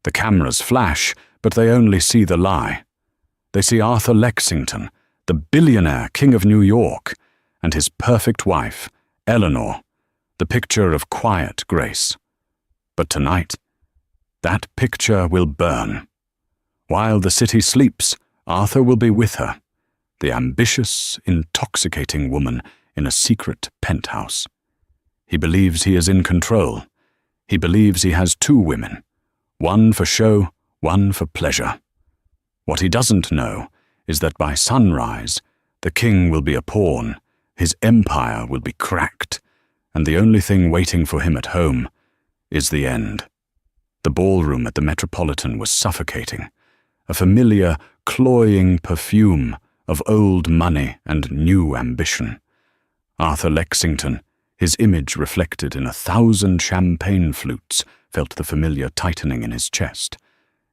The cameras flash, but they only see the lie. They see Arthur Lexington, the billionaire king of New York, and his perfect wife, Eleanor, the picture of quiet grace. But tonight, that picture will burn. While the city sleeps, Arthur will be with her, the ambitious, intoxicating woman in a secret penthouse. He believes he is in control. He believes he has two women, one for show, one for pleasure. What he doesn't know is that by sunrise, the king will be a pawn, his empire will be cracked, and the only thing waiting for him at home is the end. The ballroom at the Metropolitan was suffocating, a familiar, cloying perfume of old money and new ambition. Arthur Lexington, his image reflected in 1,000 champagne flutes, felt the familiar tightening in his chest.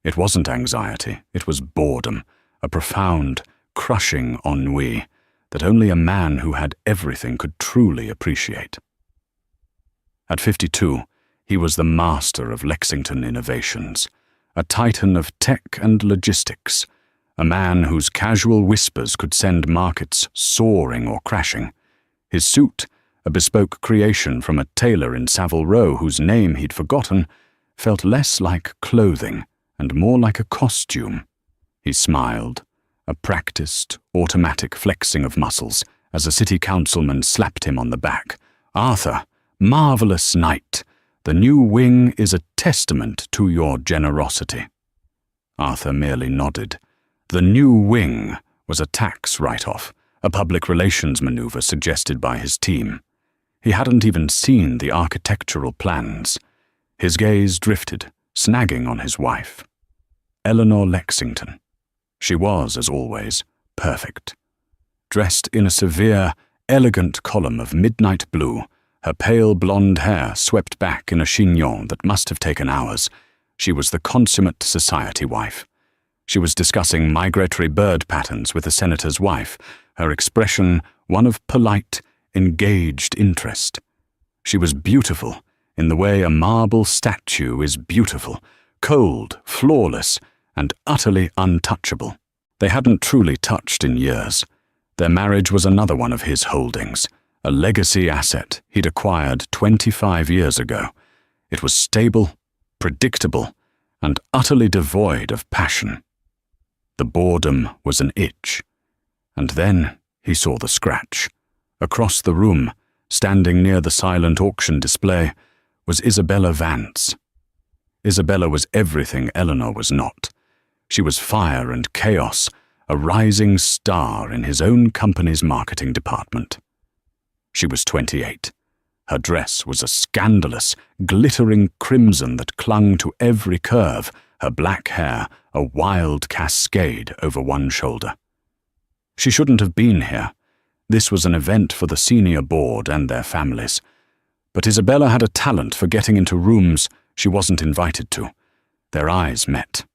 It wasn't anxiety, it was boredom, a profound, crushing ennui that only a man who had everything could truly appreciate. At 52, he was the master of Lexington innovations, a titan of tech and logistics, a man whose casual whispers could send markets soaring or crashing. His suit, a bespoke creation from a tailor in Savile Row whose name he'd forgotten, felt less like clothing and more like a costume. He smiled, a practiced, automatic flexing of muscles, as a city councilman slapped him on the back. "Arthur, marvelous knight, the new wing is a testament to your generosity." Arthur merely nodded. The new wing was a tax write-off, a public relations maneuver suggested by his team. He hadn't even seen the architectural plans. His gaze drifted, snagging on his wife. Eleanor Lexington. She was, as always, perfect. Dressed in a severe, elegant column of midnight blue, her pale blonde hair swept back in a chignon that must have taken hours, she was the consummate society wife. She was discussing migratory bird patterns with the senator's wife, her expression one of polite, engaged interest. She was beautiful in the way a marble statue is beautiful, cold, flawless, and utterly untouchable. They hadn't truly touched in years. Their marriage was another one of his holdings, a legacy asset he'd acquired 25 years ago. It was stable, predictable, and utterly devoid of passion. The boredom was an itch. And then he saw the scratch. Across the room, standing near the silent auction display, was Isabella Vance. Isabella was everything Eleanor was not. She was fire and chaos, a rising star in his own company's marketing department. She was 28. Her dress was a scandalous, glittering crimson that clung to every curve, her black hair a wild cascade over one shoulder. She shouldn't have been here. This was an event for the senior board and their families. But Isabella had a talent for getting into rooms she wasn't invited to. Their eyes met.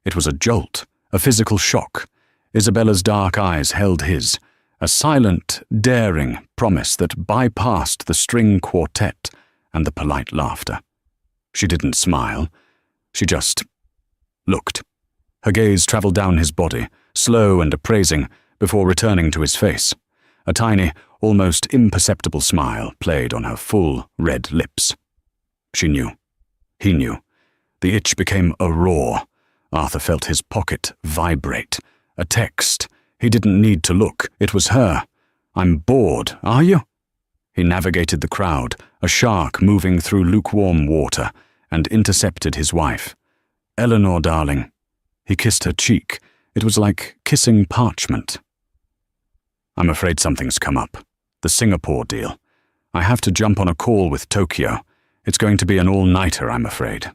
It was a jolt, a physical shock. Isabella's dark eyes held his, a silent, daring promise that bypassed the string quartet and the polite laughter. She didn't smile. She just looked. Her gaze traveled down his body, slow and appraising, before returning to his face. A tiny, almost imperceptible smile played on her full, red lips. She knew. He knew. The itch became a roar. Arthur felt his pocket vibrate. A text. He didn't need to look. It was her. "I'm bored, are you?" He navigated the crowd, a shark moving through lukewarm water, and intercepted his wife. "Eleanor, darling." He kissed her cheek. It was like kissing parchment. "I'm afraid something's come up. The Singapore deal. I have to jump on a call with Tokyo. It's going to be an all-nighter, I'm afraid."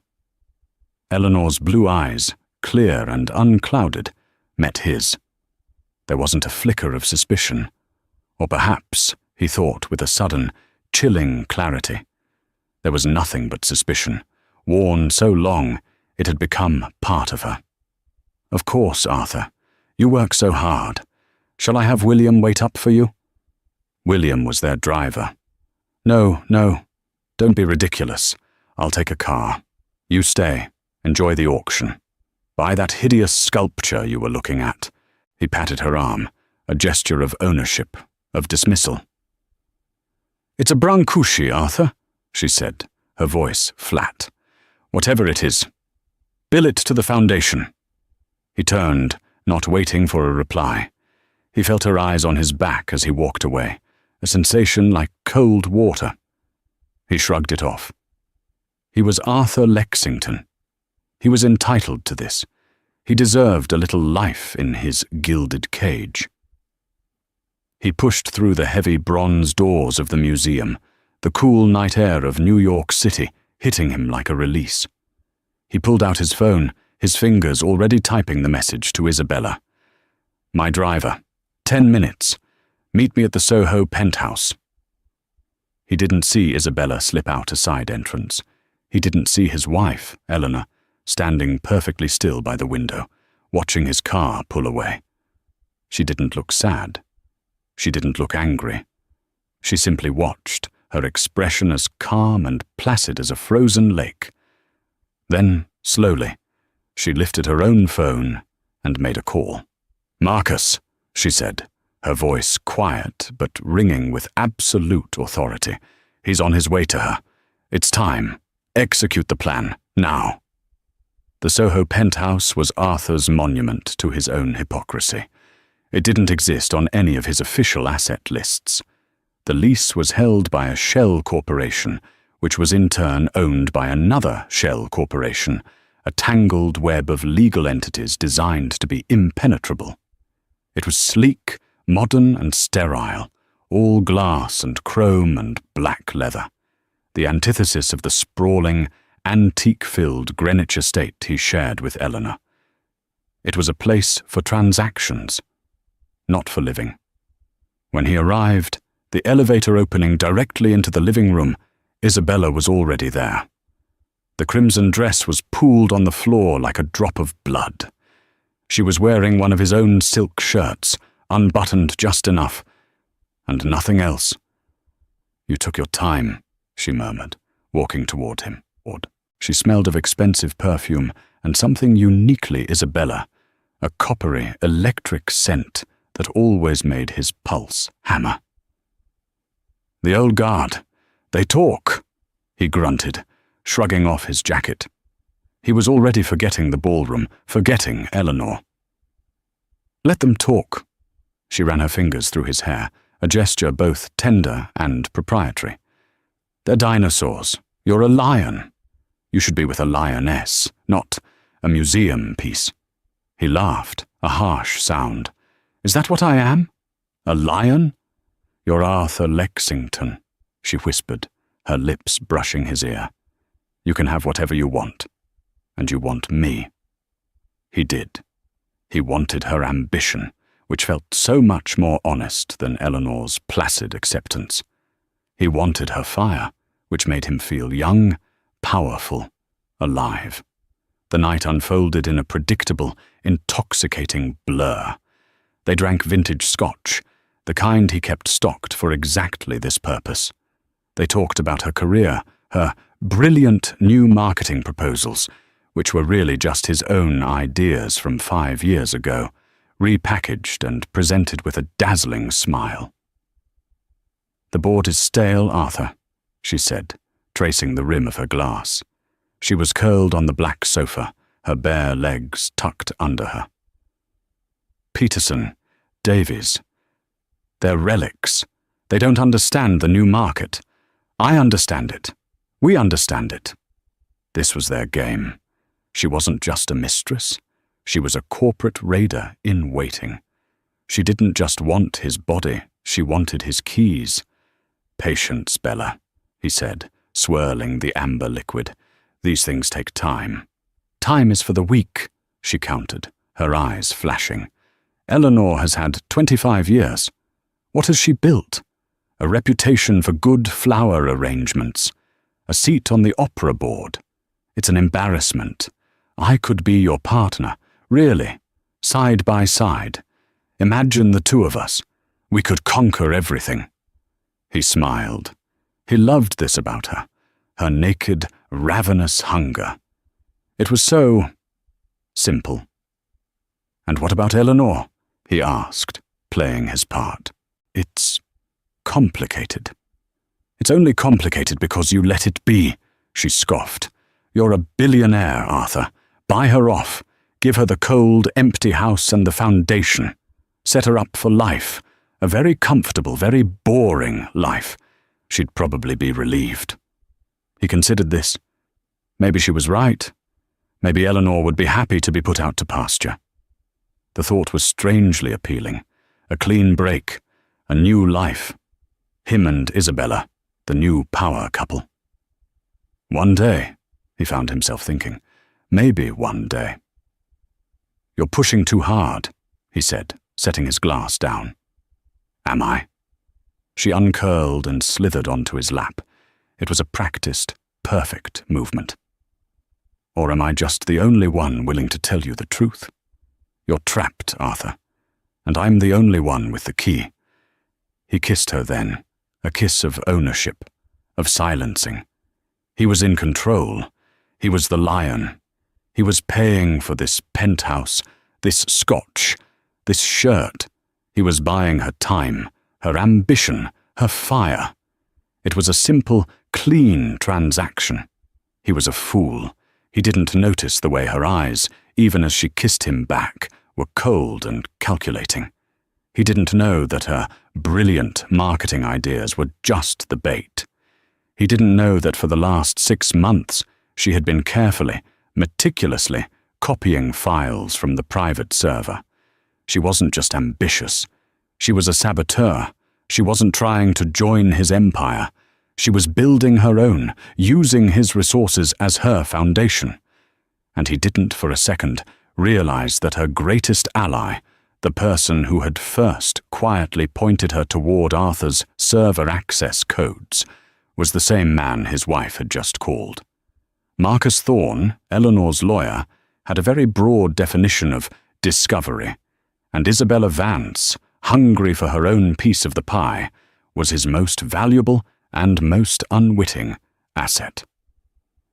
Eleanor's blue eyes, clear and unclouded, met his. There wasn't a flicker of suspicion. Or perhaps, he thought with a sudden, chilling clarity. There was nothing but suspicion, worn so long it had become part of her. "Of course, Arthur. You work so hard. Shall I have William wait up for you?" William was their driver. No, don't be ridiculous. I'll take a car. You stay. Enjoy the auction. Buy that hideous sculpture you were looking at." He patted her arm, a gesture of ownership, of dismissal. "It's a brancusi, Arthur," she said, her voice flat. "Whatever it is, bill it to the foundation." He turned, not waiting for a reply. He felt her eyes on his back as he walked away, a sensation like cold water. He shrugged it off. He was Arthur Lexington. He was entitled to this. He deserved a little life in his gilded cage. He pushed through the heavy bronze doors of the museum, the cool night air of New York City hitting him like a release. He pulled out his phone, his fingers already typing the message to Isabella. "My driver. 10 minutes. Meet me at the Soho penthouse." He didn't see Isabella slip out a side entrance. He didn't see his wife, Eleanor, standing perfectly still by the window, watching his car pull away. She didn't look sad. She didn't look angry. She simply watched, her expression as calm and placid as a frozen lake. Then, slowly, she lifted her own phone and made a call. "Marcus," she said, her voice quiet but ringing with absolute authority. "He's on his way to her. It's time. Execute the plan, now." The Soho penthouse was Arthur's monument to his own hypocrisy. It didn't exist on any of his official asset lists. The lease was held by a shell corporation, which was in turn owned by another shell corporation, a tangled web of legal entities designed to be impenetrable. It was sleek, modern and sterile, all glass and chrome and black leather, the antithesis of the sprawling, antique-filled Greenwich estate he shared with Eleanor. It was a place for transactions, not for living. When he arrived, the elevator opening directly into the living room, Isabella was already there. The crimson dress was pooled on the floor like a drop of blood. She was wearing one of his own silk shirts, unbuttoned just enough, and nothing else. "You took your time," she murmured, walking toward him. She smelled of expensive perfume and something uniquely Isabella, a coppery, electric scent that always made his pulse hammer. "The old guard. They talk," he grunted, shrugging off his jacket. He was already forgetting the ballroom, forgetting Eleanor. "Let them talk." She ran her fingers through his hair, a gesture both tender and proprietary. "They're dinosaurs. You're a lion. You should be with a lioness, not a museum piece." He laughed, a harsh sound. "Is that what I am? A lion?" "You're Arthur Lexington," she whispered, her lips brushing his ear. "You can have whatever you want. And you want me." He did. He wanted her ambition, which felt so much more honest than Eleanor's placid acceptance. He wanted her fire, which made him feel young, powerful, alive. The night unfolded in a predictable, intoxicating blur. They drank vintage scotch, the kind he kept stocked for exactly this purpose. They talked about her career, her brilliant new marketing proposals, which were really just his own ideas from 5 years ago, repackaged and presented with a dazzling smile. "The board is stale, Arthur," she said, tracing the rim of her glass. She was curled on the black sofa, her bare legs tucked under her. "Peterson, Davies. They're relics. They don't understand the new market. I understand it. We understand it." This was their game. She wasn't just a mistress. She was a corporate raider in waiting. She didn't just want his body, she wanted his keys. "Patience, Bella," he said, swirling the amber liquid. "These things take time." "Time is for the weak," she countered, her eyes flashing. "Eleanor has had 25 years. What has she built? A reputation for good flower arrangements. A seat on the opera board. It's an embarrassment. I could be your partner, really, side by side. Imagine the two of us. We could conquer everything." He smiled. He loved this about her, her naked, ravenous hunger. It was so simple. "And what about Eleanor?" he asked, playing his part. "It's complicated." "It's only complicated because you let it be," she scoffed. "You're a billionaire, Arthur. Buy her off. Give her the cold, empty house and the foundation. Set her up for life. A very comfortable, very boring life. She'd probably be relieved." He considered this. Maybe she was right. Maybe Eleanor would be happy to be put out to pasture. The thought was strangely appealing. A clean break. A new life. Him and Isabella, the new power couple. One day, he found himself thinking. Maybe one day. "You're pushing too hard," he said, setting his glass down. "Am I?" She uncurled and slithered onto his lap. It was a practiced, perfect movement. "Or am I just the only one willing to tell you the truth? You're trapped, Arthur, and I'm the only one with the key." He kissed her then, a kiss of ownership, of silencing. He was in control. He was the lion. He was paying for this penthouse, this scotch, this shirt. He was buying her time, her ambition, her fire. It was a simple, clean transaction. He was a fool. He didn't notice the way her eyes, even as she kissed him back, were cold and calculating. He didn't know that her brilliant marketing ideas were just the bait. He didn't know that for the last 6 months she had been carefully, meticulously copying files from the private server. She wasn't just ambitious. She was a saboteur. She wasn't trying to join his empire. She was building her own, using his resources as her foundation. And he didn't for a second realize that her greatest ally, the person who had first quietly pointed her toward Arthur's server access codes, was the same man his wife had just called. Marcus Thorne, Eleanor's lawyer, had a very broad definition of discovery, and Isabella Vance, hungry for her own piece of the pie, was his most valuable and most unwitting asset.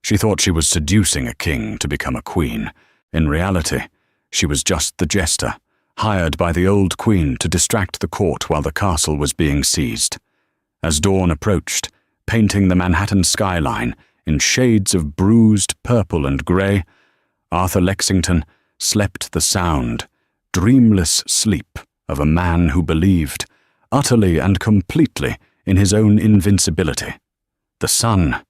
She thought she was seducing a king to become a queen. In reality, she was just the jester, hired by the old queen to distract the court while the castle was being seized. As dawn approached, painting the Manhattan skyline in shades of bruised purple and grey, Arthur Lexington slept the sound, dreamless sleep of a man who believed, utterly and completely, in his own invincibility. The sun,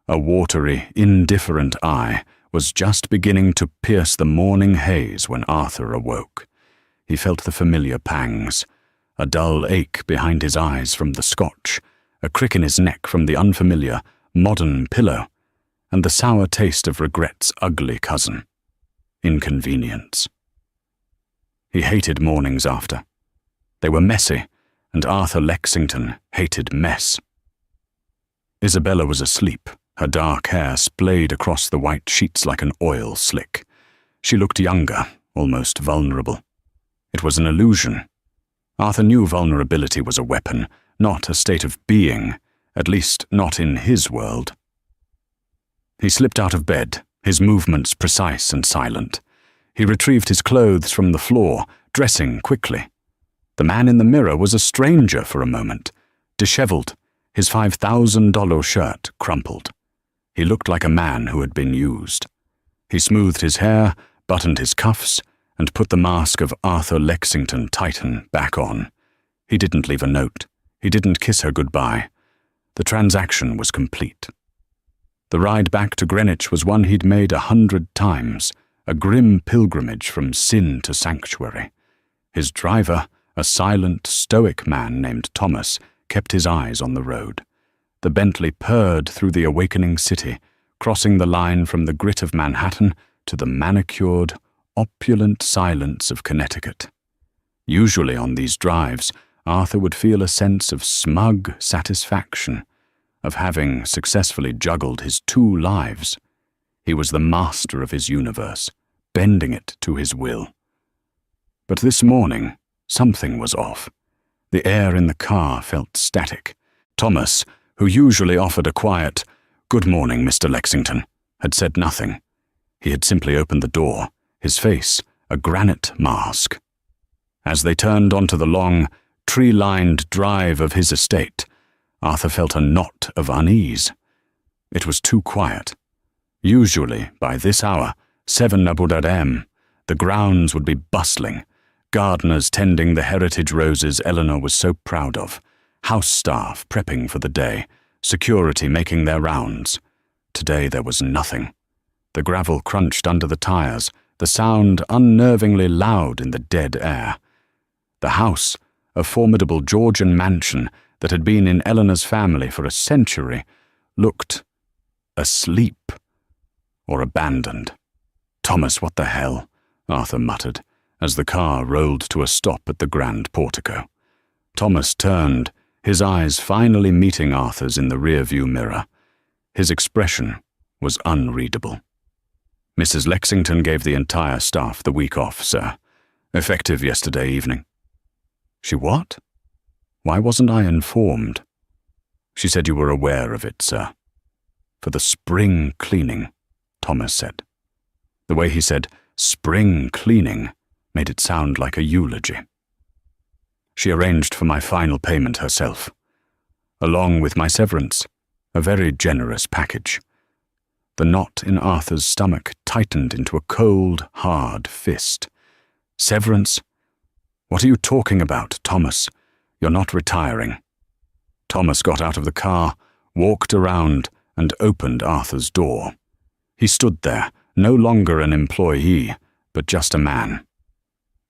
a watery, indifferent eye, was just beginning to pierce the morning haze when Arthur awoke. He felt the familiar pangs, a dull ache behind his eyes from the scotch, a crick in his neck from the unfamiliar, modern pillow, and the sour taste of regret's ugly cousin, inconvenience. He hated mornings after. They were messy, and Arthur Lexington hated mess. Isabella was asleep, her dark hair splayed across the white sheets like an oil slick. She looked younger, almost vulnerable. It was an illusion. Arthur knew vulnerability was a weapon, not a state of being, at least not in his world. He slipped out of bed, his movements precise and silent. He retrieved his clothes from the floor, dressing quickly. The man in the mirror was a stranger for a moment, disheveled, his $5,000 shirt crumpled. He looked like a man who had been used. He smoothed his hair, buttoned his cuffs, and put the mask of Arthur Lexington Titan back on. He didn't leave a note. He didn't kiss her goodbye. The transaction was complete. The ride back to Greenwich was one he'd made 100 times, a grim pilgrimage from sin to sanctuary. His driver, a silent, stoic man named Thomas, kept his eyes on the road. The Bentley purred through the awakening city, crossing the line from the grit of Manhattan to the manicured, opulent silence of Connecticut. Usually on these drives, Arthur would feel a sense of smug satisfaction, of having successfully juggled his 2 lives. He was the master of his universe, bending it to his will. But this morning, something was off. The air in the car felt static. Thomas, who usually offered a quiet, "Good morning, Mr. Lexington," had said nothing. He had simply opened the door, his face a granite mask. As they turned onto the long, tree-lined drive of his estate, Arthur felt a knot of unease. It was too quiet. Usually, by this hour, 7 Abu Dharam, the grounds would be bustling, gardeners tending the heritage roses Eleanor was so proud of, house staff prepping for the day, security making their rounds. Today there was nothing. The gravel crunched under the tires, the sound unnervingly loud in the dead air. The house, a formidable Georgian mansion that had been in Eleanor's family for a century, looked asleep or abandoned. "Thomas, what the hell?" Arthur muttered, as the car rolled to a stop at the grand portico. Thomas turned, his eyes finally meeting Arthur's in the rear-view mirror. His expression was unreadable. "Mrs. Lexington gave the entire staff the week off, sir. Effective yesterday evening." "She what? Why wasn't I informed?" "She said you were aware of it, sir." "For the spring cleaning," Thomas said. The way he said spring cleaning made it sound like a eulogy. "She arranged for my final payment herself, along with my severance, a very generous package." The knot in Arthur's stomach tightened into a cold, hard fist. "Severance? What are you talking about, Thomas? You're not retiring." Thomas got out of the car, walked around, and opened Arthur's door. He stood there, no longer an employee, but just a man.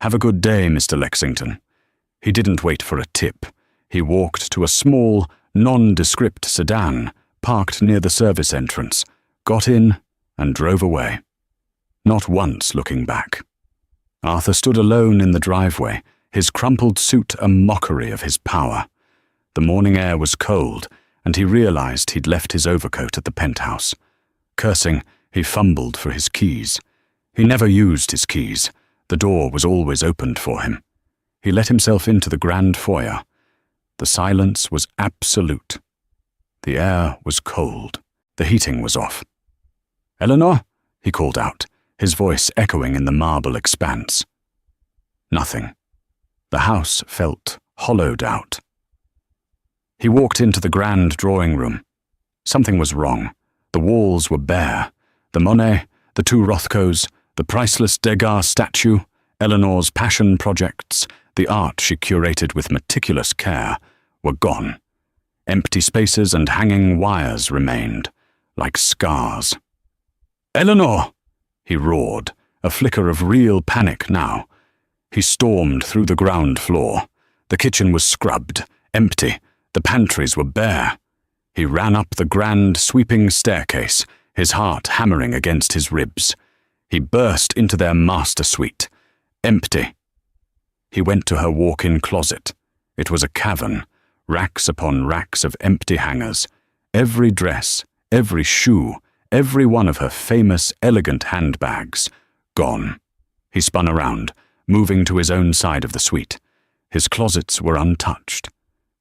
"Have a good day, Mr. Lexington." He didn't wait for a tip. He walked to a small, nondescript sedan parked near the service entrance, got in, and drove away. Not once looking back. Arthur stood alone in the driveway, his crumpled suit a mockery of his power. The morning air was cold, and he realized he'd left his overcoat at the penthouse. Cursing, he fumbled for his keys. He never used his keys. The door was always opened for him. He let himself into the grand foyer. The silence was absolute. The air was cold. The heating was off. "Eleanor?" he called out, his voice echoing in the marble expanse. Nothing. The house felt hollowed out. He walked into the grand drawing room. Something was wrong. The walls were bare. The Monet, the two Rothkos, the priceless Degas statue, Eleanor's passion projects, the art she curated with meticulous care, were gone. Empty spaces and hanging wires remained, like scars. "Eleanor!" he roared, a flicker of real panic now. He stormed through the ground floor. The kitchen was scrubbed, empty. The pantries were bare. He ran up the grand, sweeping staircase, his heart hammering against his ribs. He burst into their master suite. Empty. He went to her walk-in closet. It was a cavern, racks upon racks of empty hangers. Every dress, every shoe, every one of her famous, elegant handbags, gone. He spun around, moving to his own side of the suite. His closets were untouched.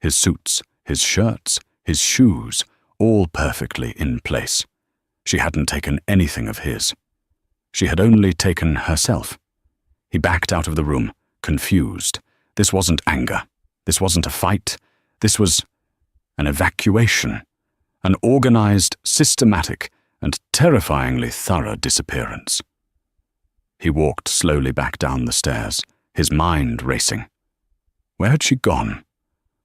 His suits, his shirts, his shoes, all perfectly in place. She hadn't taken anything of his. She had only taken herself. He backed out of the room, confused. This wasn't anger. This wasn't a fight. This was an evacuation, an organized, systematic, and terrifyingly thorough disappearance. He walked slowly back down the stairs, his mind racing. Where had she gone?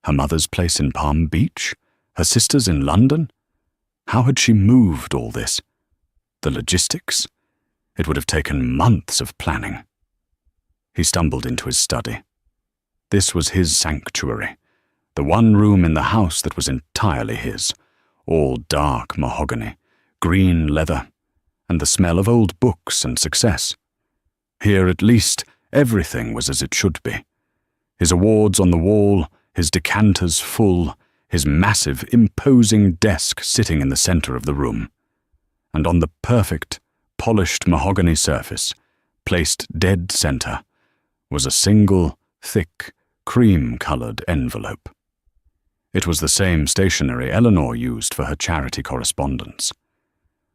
Her mother's place in Palm Beach? Her sister's in London? How had she moved all this? The logistics? It would have taken months of planning. He stumbled into his study. This was his sanctuary, the one room in the house that was entirely his, all dark mahogany, green leather, and the smell of old books and success. Here, at least, everything was as it should be. His awards on the wall, his decanters full, his massive, imposing desk sitting in the center of the room. And on the perfect, polished mahogany surface, placed dead center, was a single, thick, cream-colored envelope. It was the same stationery Eleanor used for her charity correspondence.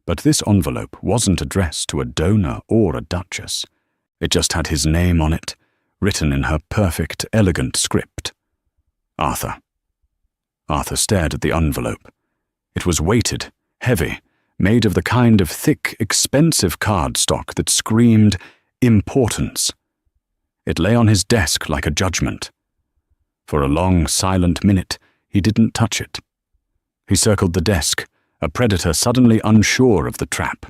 But this envelope wasn't addressed to a donor or a duchess. It just had his name on it, written in her perfect, elegant script. Arthur. Arthur stared at the envelope. It was weighted, heavy, made of the kind of thick, expensive cardstock that screamed importance. It lay on his desk like a judgment. For a long, silent minute, he didn't touch it. He circled the desk, a predator suddenly unsure of the trap.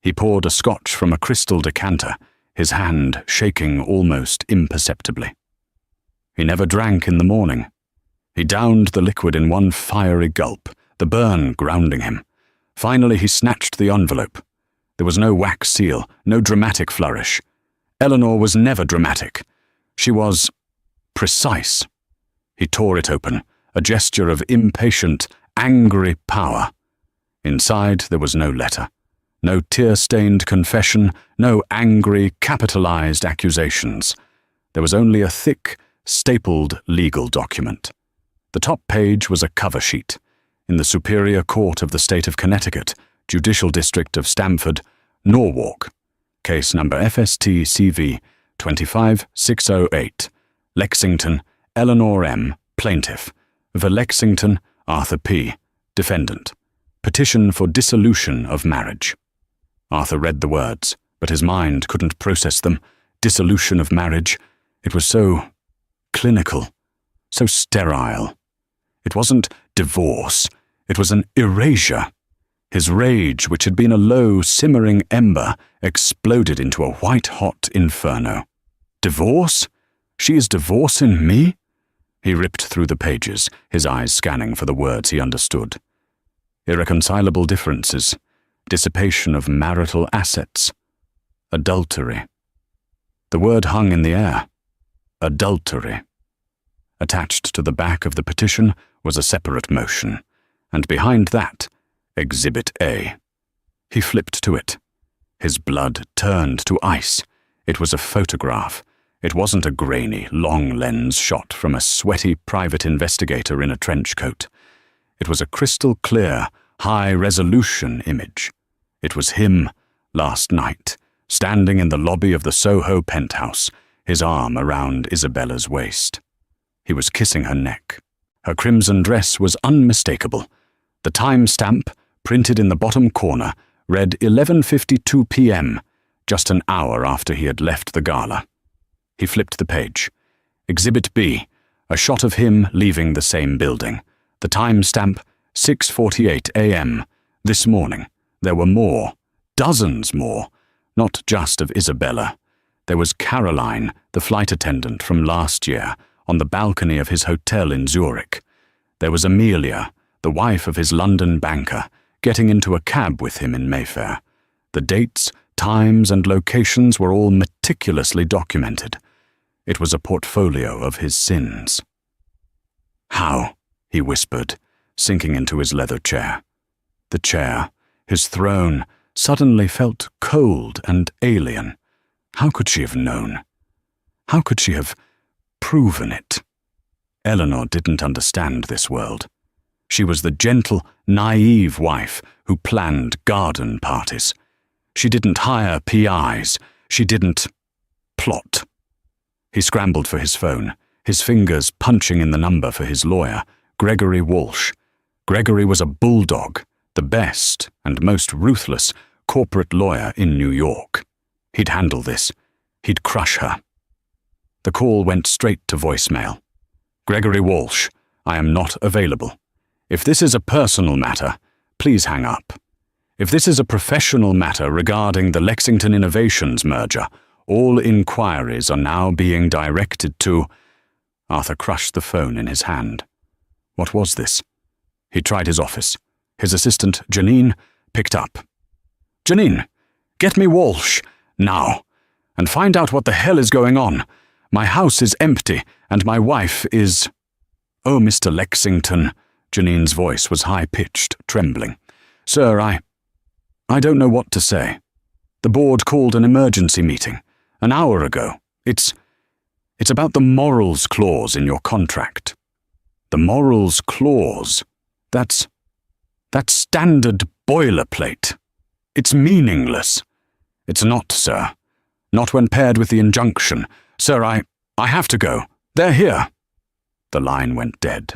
He poured a scotch from a crystal decanter, his hand shaking almost imperceptibly. He never drank in the morning. He downed the liquid in one fiery gulp, the burn grounding him. Finally, he snatched the envelope. There was no wax seal, no dramatic flourish. Eleanor was never dramatic. She was precise. He tore it open, a gesture of impatient, angry power. Inside there was no letter, no tear-stained confession, no angry, capitalized accusations. There was only a thick, stapled legal document. The top page was a cover sheet. In the Superior Court of the State of Connecticut, Judicial District of Stamford, Norwalk. Case number FST CV 25608. Lexington, Eleanor M., plaintiff. For Lexington, Arthur P., defendant. Petition for dissolution of marriage. Arthur read the words, but his mind couldn't process them. Dissolution of marriage. It was so clinical, so sterile. It wasn't divorce. It was an erasure. His rage, which had been a low, simmering ember, exploded into a white-hot inferno. Divorce? She is divorcing me? He ripped through the pages, his eyes scanning for the words he understood. Irreconcilable differences, dissipation of marital assets, adultery. The word hung in the air. Adultery. Attached to the back of the petition was a separate motion, and behind that, Exhibit A. He flipped to it. His blood turned to ice. It was a photograph. It wasn't a grainy, long-lens shot from a sweaty private investigator in a trench coat. It was a crystal-clear, high-resolution image. It was him, last night, standing in the lobby of the Soho penthouse, his arm around Isabella's waist. He was kissing her neck. Her crimson dress was unmistakable. The time-stamp, printed in the bottom corner, read 11:52 p.m., just an hour after he had left the gala. He flipped the page. Exhibit B, a shot of him leaving the same building. The time-stamp, 6:48 a.m. This morning. There were more, dozens more, not just of Isabella. There was Caroline, the flight attendant from last year, on the balcony of his hotel in Zurich. There was Amelia, the wife of his London banker, getting into a cab with him in Mayfair. The dates, times, and locations were all meticulously documented. It was a portfolio of his sins. "How?" he whispered, sinking into his leather chair. The chair, his throne, suddenly felt cold and alien. How could she have known? How could she have proven it? Eleanor didn't understand this world. She was the gentle, naive wife who planned garden parties. She didn't hire PIs. She didn't plot. He scrambled for his phone, his fingers punching in the number for his lawyer, Gregory Walsh. Gregory was a bulldog, the best and most ruthless corporate lawyer in New York. He'd handle this. He'd crush her. The call went straight to voicemail. "Gregory Walsh, I am not available. If this is a personal matter, please hang up. If this is a professional matter regarding the Lexington Innovations merger, all inquiries are now being directed to—" Arthur crushed the phone in his hand. What was this? He tried his office. His assistant, Janine, picked up. "Janine, get me Walsh, now, and find out what the hell is going on. My house is empty, and my wife is—" "Oh, Mr. Lexington," Janine's voice was high-pitched, trembling. "Sir, I don't know what to say. The board called an emergency meeting an hour ago. It's about the morals clause in your contract." "The morals clause? That's standard boilerplate." It's meaningless." "It's not, sir. Not when paired with the injunction. Sir, I have to go. They're here." The line went dead.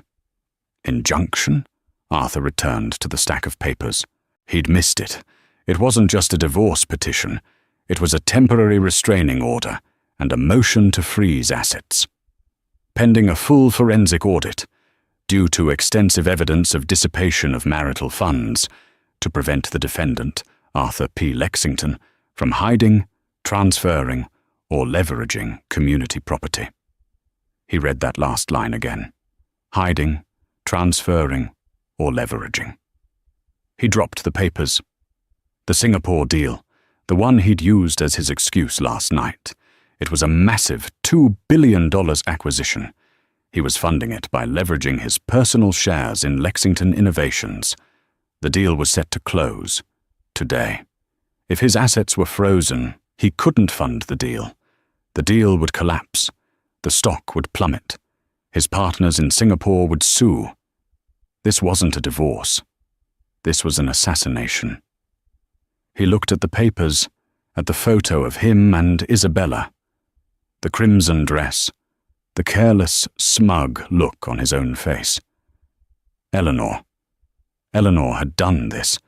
Injunction? Arthur returned to the stack of papers. He'd missed it. It wasn't just a divorce petition. It was a temporary restraining order and a motion to freeze assets. Pending a full forensic audit, due to extensive evidence of dissipation of marital funds, to prevent the defendant, Arthur P. Lexington, from hiding, transferring, or leveraging community property. He read that last line again. Hiding, transferring, or leveraging. He dropped the papers. The Singapore deal, the one he'd used as his excuse last night. It was a massive $2 billion acquisition. He was funding it by leveraging his personal shares in Lexington Innovations. The deal was set to close today. If his assets were frozen, he couldn't fund the deal. The deal would collapse. The stock would plummet. His partners in Singapore would sue. This wasn't a divorce. This was an assassination. He looked at the papers, at the photo of him and Isabella. The crimson dress, the careless, smug look on his own face. Eleanor. Eleanor had done this.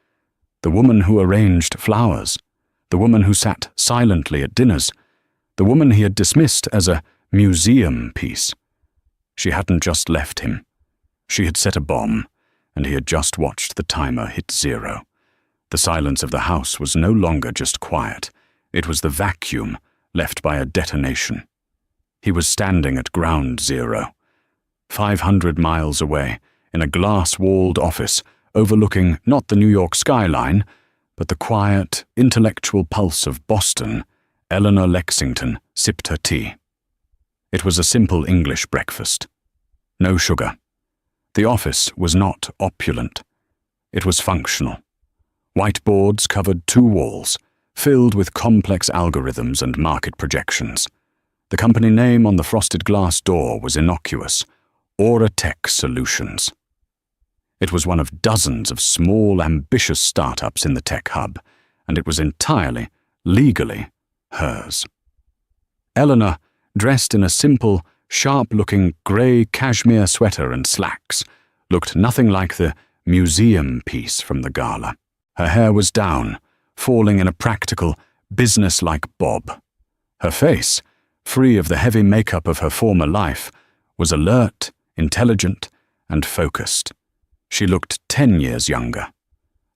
The woman who arranged flowers, the woman who sat silently at dinners, the woman he had dismissed as a museum piece. She hadn't just left him. She had set a bomb, and he had just watched the timer hit 0. The silence of the house was no longer just quiet. It was the vacuum left by a detonation. He was standing at ground 0, 500 miles away, in a glass-walled office overlooking not the New York skyline, but the quiet, intellectual pulse of Boston. Eleanor Lexington sipped her tea. It was a simple English breakfast. No sugar. The office was not opulent. It was functional. Whiteboards covered 2 walls, filled with complex algorithms and market projections. The company name on the frosted glass door was innocuous, Aura Tech Solutions. It was one of dozens of small, ambitious startups in the tech hub, and it was entirely, legally, hers. Eleanor, dressed in a simple, sharp-looking grey cashmere sweater and slacks, looked nothing like the museum piece from the gala. Her hair was down, falling in a practical, business-like bob. Her face, free of the heavy makeup of her former life, was alert, intelligent, and focused. She looked 10 years younger.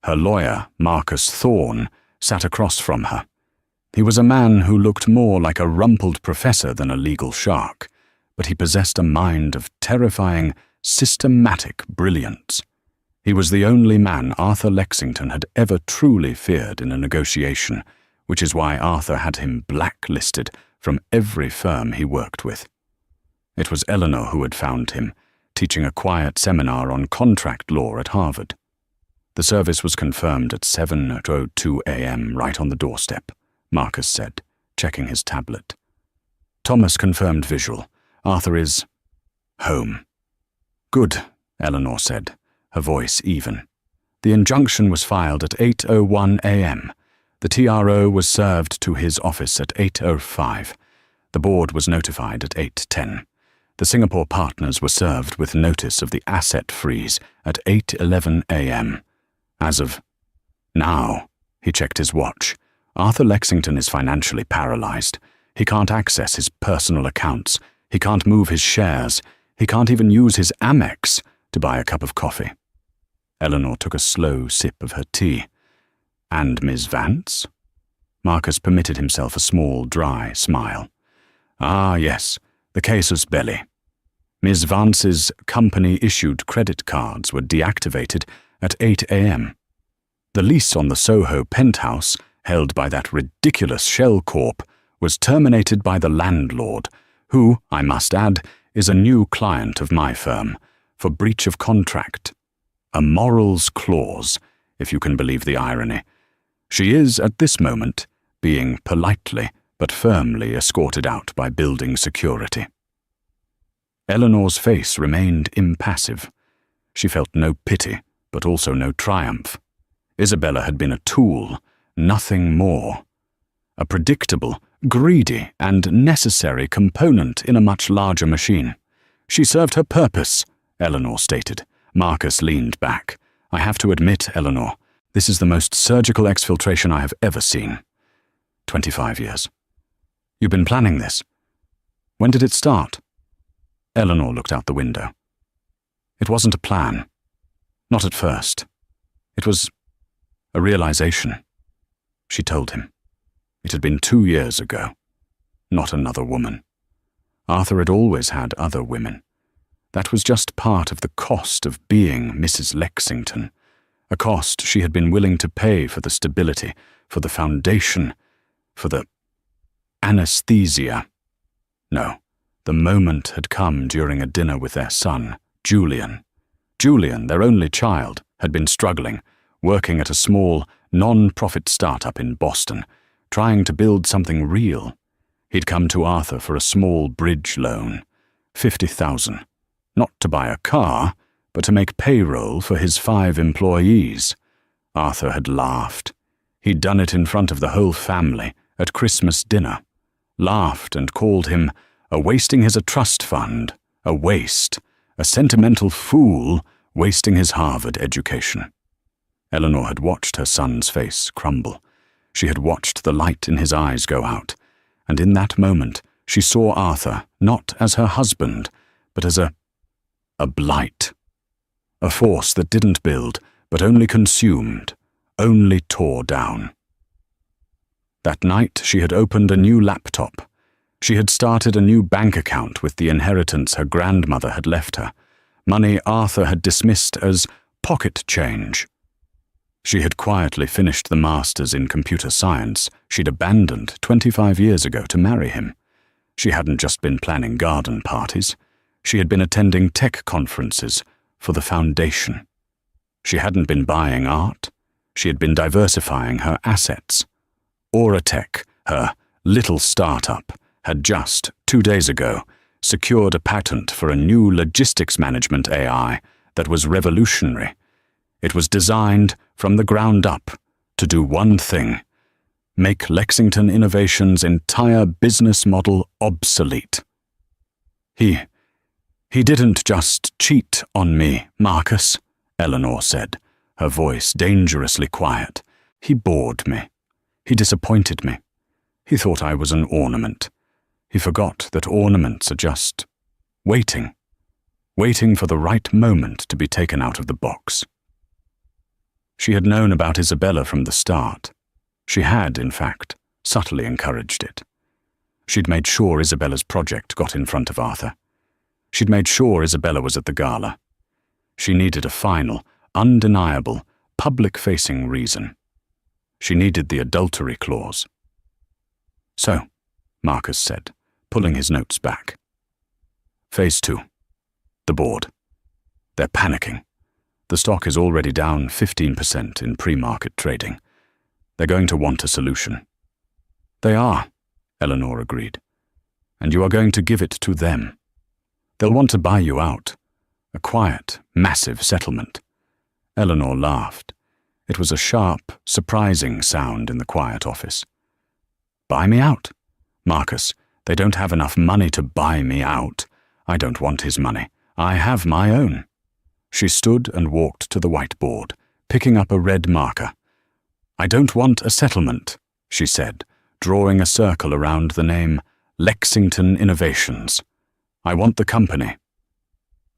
Her lawyer, Marcus Thorne, sat across from her. He was a man who looked more like a rumpled professor than a legal shark, but he possessed a mind of terrifying, systematic brilliance. He was the only man Arthur Lexington had ever truly feared in a negotiation, which is why Arthur had him blacklisted from every firm he worked with. It was Eleanor who had found him, teaching a quiet seminar on contract law at Harvard. The service was confirmed at 7:02 a.m. right on the doorstep, Marcus said, checking his tablet. Thomas confirmed visual. Arthur is home. Good, Eleanor said, her voice even. The injunction was filed at 8:01 a.m. The TRO was served to his office at 8:05. The board was notified at 8:10. The Singapore partners were served with notice of the asset freeze at 8:11 a.m. As of now, he checked his watch. Arthur Lexington is financially paralyzed. He can't access his personal accounts. He can't move his shares. He can't even use his Amex to buy a cup of coffee. Eleanor took a slow sip of her tea. And Ms. Vance? Marcus permitted himself a small, dry smile. Ah, yes, the casus belli. Ms. Vance's company-issued credit cards were deactivated at 8 a.m. The lease on the Soho penthouse, held by that ridiculous shell corp, was terminated by the landlord, who, I must add, is a new client of my firm, for breach of contract. A morals clause, if you can believe the irony. She is, at this moment, being politely but firmly escorted out by building security. Eleanor's face remained impassive. She felt no pity, but also no triumph. Isabella had been a tool, nothing more. A predictable, greedy, and necessary component in a much larger machine. She served her purpose, Eleanor stated. Marcus leaned back. I have to admit, Eleanor, this is the most surgical exfiltration I have ever seen. 25 years. You've been planning this. When did it start? Eleanor looked out the window. It wasn't a plan. Not at first. It was a realization. She told him. It had been 2 years ago. Not another woman. Arthur had always had other women. That was just part of the cost of being Mrs. Lexington, a cost she had been willing to pay for the stability, for the foundation, for the anesthesia. No, the moment had come during a dinner with their son, Julian. Julian, their only child, had been struggling, working at a small, non-profit startup in Boston, trying to build something real. He'd come to Arthur for a small bridge loan, $50,000, not to buy a car, but to make payroll for his 5 employees. Arthur had laughed. He'd done it in front of the whole family at Christmas dinner, laughed and called him a wasting his trust fund, a waste, a sentimental fool wasting his Harvard education. Eleanor had watched her son's face crumble. She had watched the light in his eyes go out, and in that moment she saw Arthur not as her husband, but as a blight. A force that didn't build, but only consumed, only tore down. That night she had opened a new laptop. She had started a new bank account with the inheritance her grandmother had left her, money Arthur had dismissed as pocket change. She had quietly finished the master's in computer science she'd abandoned 25 years ago to marry him. She hadn't just been planning garden parties. She had been attending tech conferences for the foundation. She hadn't been buying art. She had been diversifying her assets. Auratech, her little startup, had just, 2 days ago, secured a patent for a new logistics management AI that was revolutionary. It was designed from the ground up to do one thing: make Lexington Innovations' entire business model obsolete. He didn't just cheat on me, Marcus, Eleanor said, her voice dangerously quiet. He bored me. He disappointed me. He thought I was an ornament. He forgot that ornaments are just waiting for the right moment to be taken out of the box. She had known about Isabella from the start. She had, in fact, subtly encouraged it. She'd made sure Isabella's project got in front of Arthur. She'd made sure Isabella was at the gala. She needed a final, undeniable, public-facing reason. She needed the adultery clause. So, Marcus said, pulling his notes back. Phase 2. The board. They're panicking. The stock is already down 15% in pre-market trading. They're going to want a solution. They are, Eleanor agreed. And you are going to give it to them. They'll want to buy you out. A quiet, massive settlement. Eleanor laughed. It was a sharp, surprising sound in the quiet office. Buy me out? Marcus, they don't have enough money to buy me out. I don't want his money. I have my own. She stood and walked to the whiteboard, picking up a red marker. I don't want a settlement, she said, drawing a circle around the name Lexington Innovations. I want the company.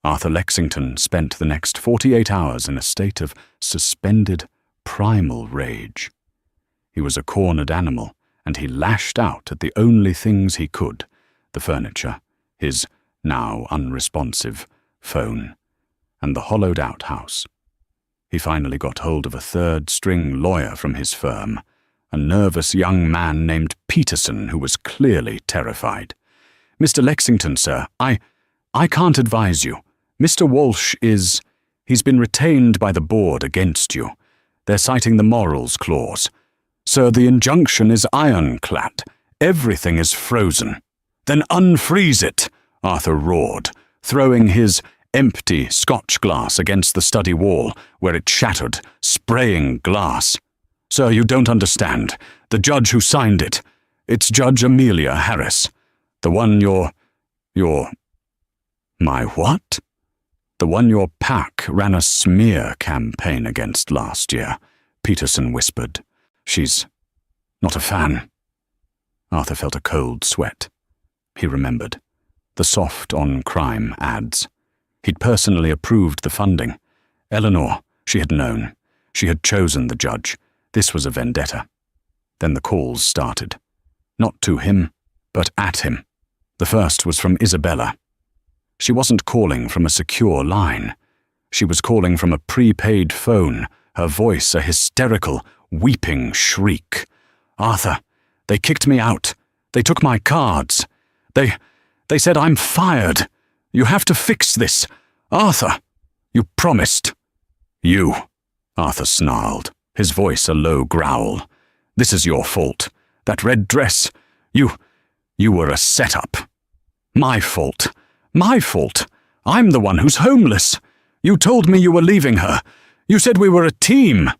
Arthur Lexington spent the next 48 hours in a state of suspended, primal rage. He was a cornered animal, and he lashed out at the only things he could: the furniture, his now unresponsive phone, and the hollowed-out house. He finally got hold of a third-string lawyer from his firm, a nervous young man named Peterson who was clearly terrified. Mr. Lexington, sir, I can't advise you. Mr. Walsh he's been retained by the board against you. They're citing the morals clause. Sir, the injunction is ironclad. Everything is frozen. Then unfreeze it, Arthur roared, throwing his empty scotch glass against the study wall, where it shattered, spraying glass. Sir, you don't understand. The judge who signed it. It's Judge Amelia Harris. The one your... My what? The one your pack ran a smear campaign against last year, Peterson whispered. She's not a fan. Arthur felt a cold sweat. He remembered. The soft on-crime ads. He'd personally approved the funding. Eleanor, she had known. She had chosen the judge. This was a vendetta. Then the calls started. Not to him, but at him. The first was from Isabella. She wasn't calling from a secure line. She was calling from a prepaid phone, her voice a hysterical, weeping shriek. Arthur, they kicked me out. They took my cards. They said I'm fired. You have to fix this. Arthur, you promised. You, Arthur snarled, his voice a low growl. This is your fault. That red dress. You were a setup. My fault. My fault. I'm the one who's homeless. You told me you were leaving her. You said we were a team.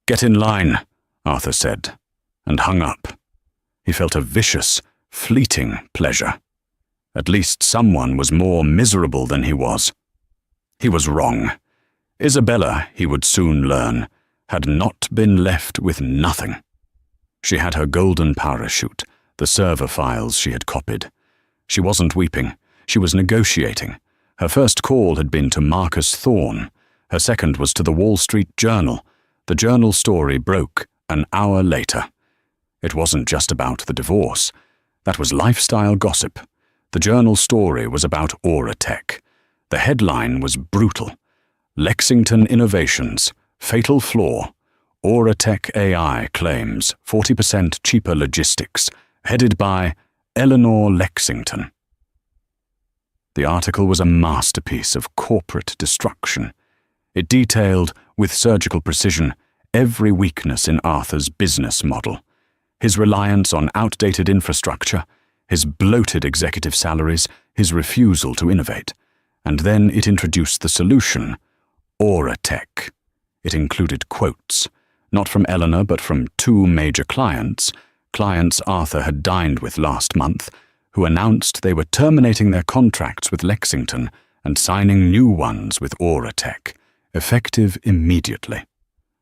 Get in line, Arthur said, and hung up. He felt a vicious, fleeting pleasure. At least someone was more miserable than he was. He was wrong. Isabella, he would soon learn, had not been left with nothing. She had her golden parachute, the server files she had copied. She wasn't weeping. She was negotiating. Her first call had been to Marcus Thorne. Her second was to the Wall Street Journal. The Journal story broke an hour later. It wasn't just about the divorce. That was lifestyle gossip. The Journal story was about Auratech. The headline was brutal. Lexington Innovations, Fatal Flaw. Auratech AI claims 40% cheaper logistics, headed by Eleanor Lexington. The article was a masterpiece of corporate destruction. It detailed, with surgical precision, every weakness in Arthur's business model. His reliance on outdated infrastructure, his bloated executive salaries, his refusal to innovate. And then it introduced the solution, Auratech. It included quotes, not from Eleanor but from two major clients Arthur had dined with last month, who announced they were terminating their contracts with Lexington and signing new ones with Auratech, effective immediately.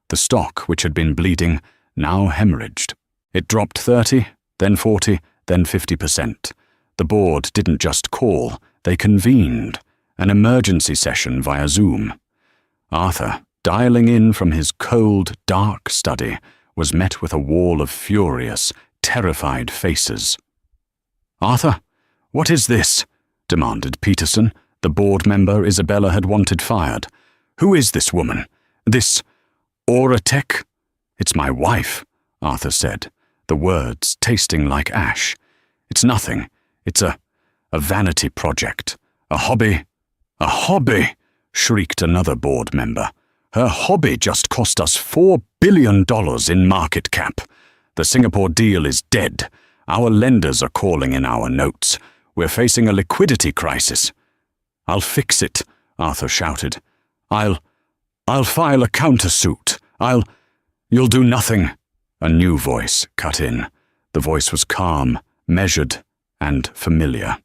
The stock, which had been bleeding, now hemorrhaged. It dropped 30, then 40, then 50%. The board didn't just call, they convened, an emergency session via Zoom. Arthur, dialing in from his cold, dark study, was met with a wall of furious, terrified faces. "Arthur, what is this?" demanded Peterson, the board member Isabella had wanted fired. "Who is this woman? This Auratech?" "It's my wife," Arthur said, the words tasting like ash. "It's nothing. It's a vanity project. A hobby." "A hobby!" shrieked another board member. "Her hobby just cost us $4 billion in market cap. The Singapore deal is dead. Our lenders are calling in our notes. We're facing a liquidity crisis." "I'll fix it," Arthur shouted. I'll file a countersuit. You'll do nothing." A new voice cut in. The voice was calm, measured, and familiar.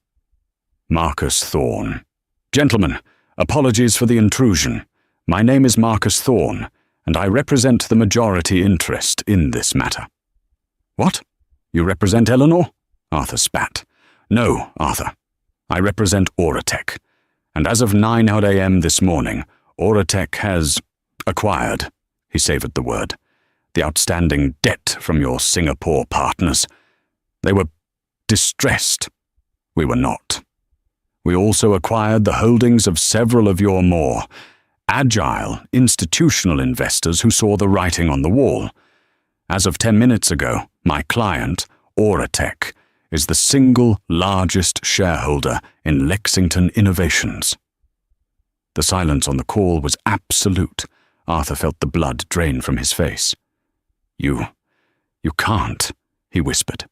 Marcus Thorne. "Gentlemen, apologies for the intrusion. My name is Marcus Thorne, and I represent the majority interest in this matter." "What? You represent Eleanor?" Arthur spat. "No, Arthur. I represent Auratech. And as of 9 a.m. this morning, Auratech has acquired," he savoured the word, "the outstanding debt from your Singapore partners. They were distressed. We were not. We also acquired the holdings of several of your more agile institutional investors who saw the writing on the wall. As of 10 minutes ago, my client, Auratech, is the single largest shareholder in Lexington Innovations." The silence on the call was absolute. Arthur felt the blood drain from his face. You can't," he whispered.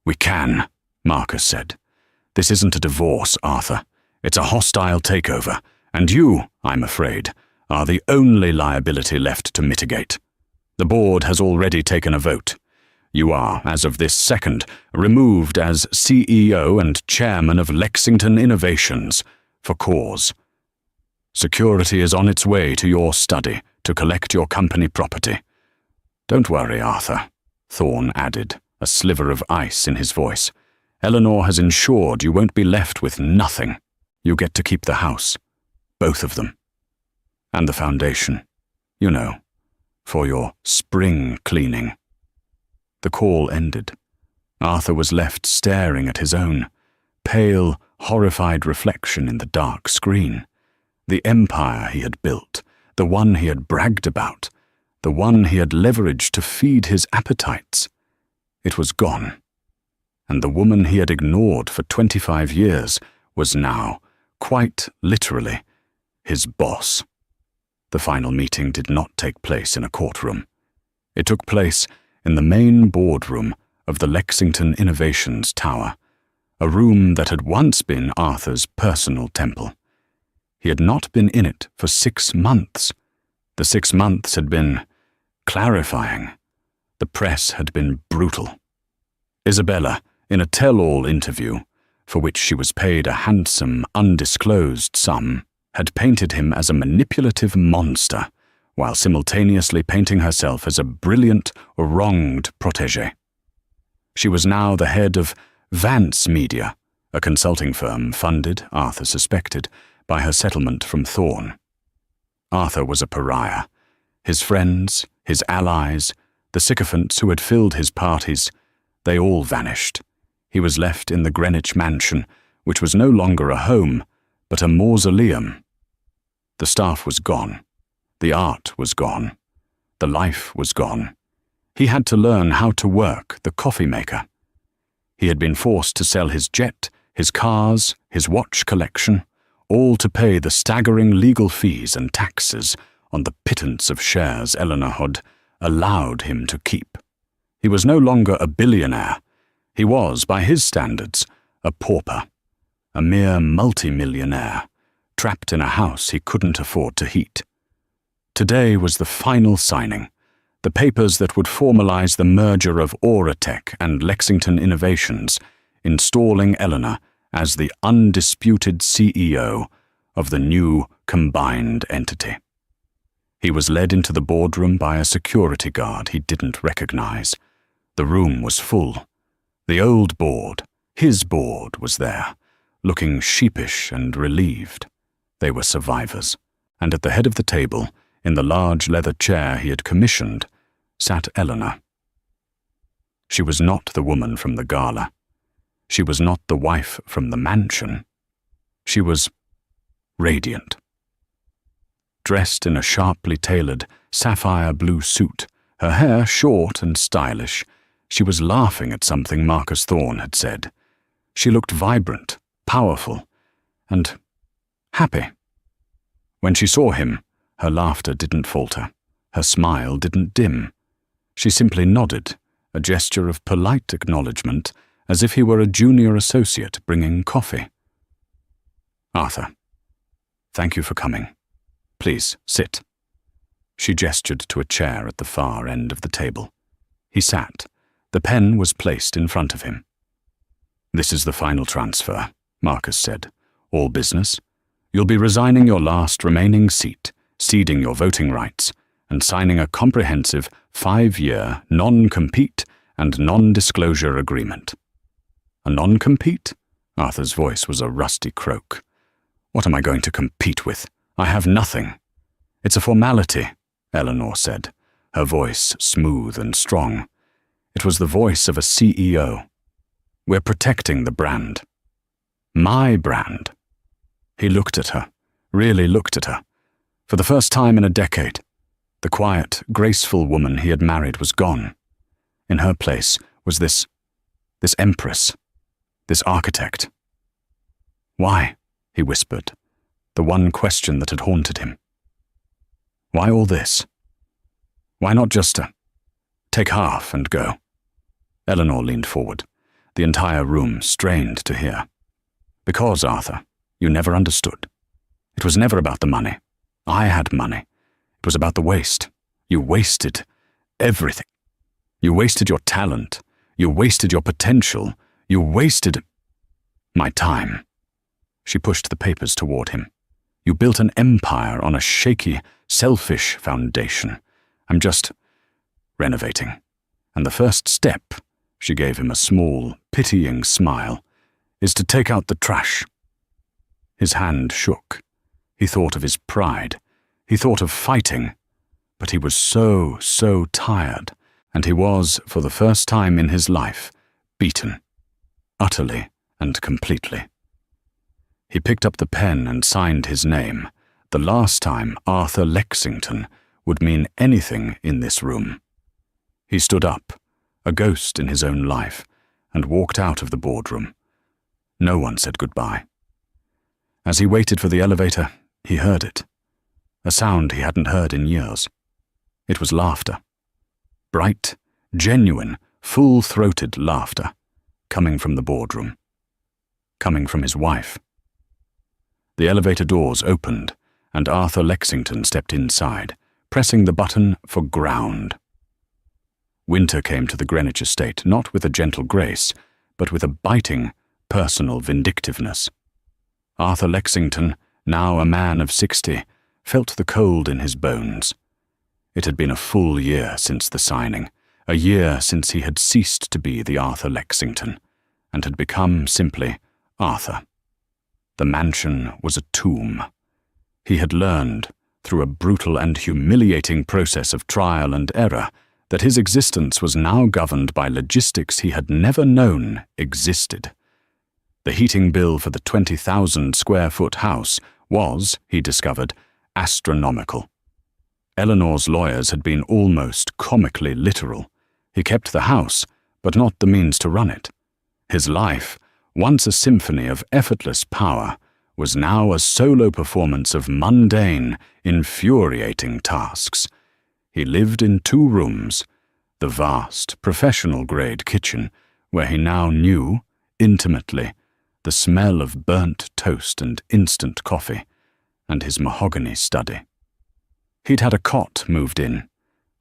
"We can," Marcus said. "This isn't a divorce, Arthur. It's a hostile takeover, and you, I'm afraid, are the only liability left to mitigate. The board has already taken a vote. You are, as of this second, removed as CEO and chairman of Lexington Innovations for cause. Security is on its way to your study to collect your company property. Don't worry, Arthur, Thorne added, a sliver of ice in his voice. Eleanor has ensured you won't be left with nothing. You get to keep the house. Both of them. And the foundation. You know, for your spring cleaning. The call ended. Arthur was left staring at his own, pale, horrified reflection in the dark screen. The empire he had built, the one he had bragged about, the one he had leveraged to feed his appetites. It was gone. And the woman he had ignored for 25 years was now, quite literally, his boss. The final meeting did not take place in a courtroom. It took place in the main boardroom of the Lexington Innovations Tower, a room that had once been Arthur's personal temple. He had not been in it for 6 months. The 6 months had been clarifying. The press had been brutal. Isabella, in a tell-all interview, for which she was paid a handsome, undisclosed sum, had painted him as a manipulative monster, while simultaneously painting herself as a brilliant, wronged protégé. She was now the head of Vance Media, a consulting firm funded, Arthur suspected, by her settlement from Thorne. Arthur was a pariah. His friends, his allies, the sycophants who had filled his parties, they all vanished. He was left in the Greenwich mansion, which was no longer a home, but a mausoleum. The staff was gone. The art was gone. The life was gone. He had to learn how to work the coffee maker. He had been forced to sell his jet, his cars, his watch collection, all to pay the staggering legal fees and taxes on the pittance of shares Eleanor had allowed him to keep. He was no longer a billionaire. He was, by his standards, a pauper, a mere multimillionaire, trapped in a house he couldn't afford to heat. Today was the final signing, the papers that would formalize the merger of Auratech and Lexington Innovations, installing Eleanor as the undisputed CEO of the new combined entity. He was led into the boardroom by a security guard he didn't recognize. The room was full. The old board, his board, was there, looking sheepish and relieved. They were survivors, and at the head of the table, in the large leather chair he had commissioned, sat Eleanor. She was not the woman from the gala. She was not the wife from the mansion. She was radiant. Dressed in a sharply tailored, sapphire blue suit, her hair short and stylish, she was laughing at something Marcus Thorne had said. She looked vibrant, powerful, and happy. When she saw him, her laughter didn't falter. Her smile didn't dim. She simply nodded, a gesture of polite acknowledgement, as if he were a junior associate bringing coffee. Arthur, thank you for coming. Please, sit. She gestured to a chair at the far end of the table. He sat. The pen was placed in front of him. This is the final transfer, Marcus said. All business. You'll be resigning your last remaining seat, ceding your voting rights, and signing a comprehensive 5-year non-compete and non-disclosure agreement. A non-compete? Arthur's voice was a rusty croak. What am I going to compete with? I have nothing. It's a formality, Eleanor said, her voice smooth and strong. It was the voice of a CEO. We're protecting the brand. My brand. He looked at her, really looked at her. For the first time in a decade, the quiet, graceful woman he had married was gone. In her place was this empress, this architect. Why? He whispered, the one question that had haunted him. Why all this? Why not just take half and go? Eleanor leaned forward. The entire room strained to hear. Because, Arthur, you never understood. It was never about the money. I had money. It was about the waste. You wasted everything. You wasted your talent. You wasted your potential. You wasted my time." She pushed the papers toward him. "You built an empire on a shaky, selfish foundation. I'm just renovating. And the first step," she gave him a small, pitying smile, "is to take out the trash." His hand shook. He thought of his pride. He thought of fighting. But he was so tired, and he was, for the first time in his life, beaten. Utterly and completely. He picked up the pen and signed his name, the last time Arthur Lexington would mean anything in this room. He stood up, a ghost in his own life, and walked out of the boardroom. No one said goodbye. As he waited for the elevator, he heard it. A sound he hadn't heard in years. It was laughter. Bright, genuine, full-throated laughter, coming from the boardroom. Coming from his wife. The elevator doors opened, and Arthur Lexington stepped inside, pressing the button for ground. Winter came to the Greenwich estate not with a gentle grace, but with a biting, personal vindictiveness. Arthur Lexington, now a man of 60, felt the cold in his bones. It had been a full year since the signing, a year since he had ceased to be the Arthur Lexington, and had become simply Arthur. The mansion was a tomb. He had learned, through a brutal and humiliating process of trial and error, that his existence was now governed by logistics he had never known existed. The heating bill for the 20,000-square-foot house was, he discovered, astronomical. Eleanor's lawyers had been almost comically literal. He kept the house, but not the means to run it. His life, once a symphony of effortless power, was now a solo performance of mundane, infuriating tasks. He lived in 2 rooms, the vast, professional-grade kitchen, where he now knew, intimately, the smell of burnt toast and instant coffee, and his mahogany study. He'd had a cot moved in.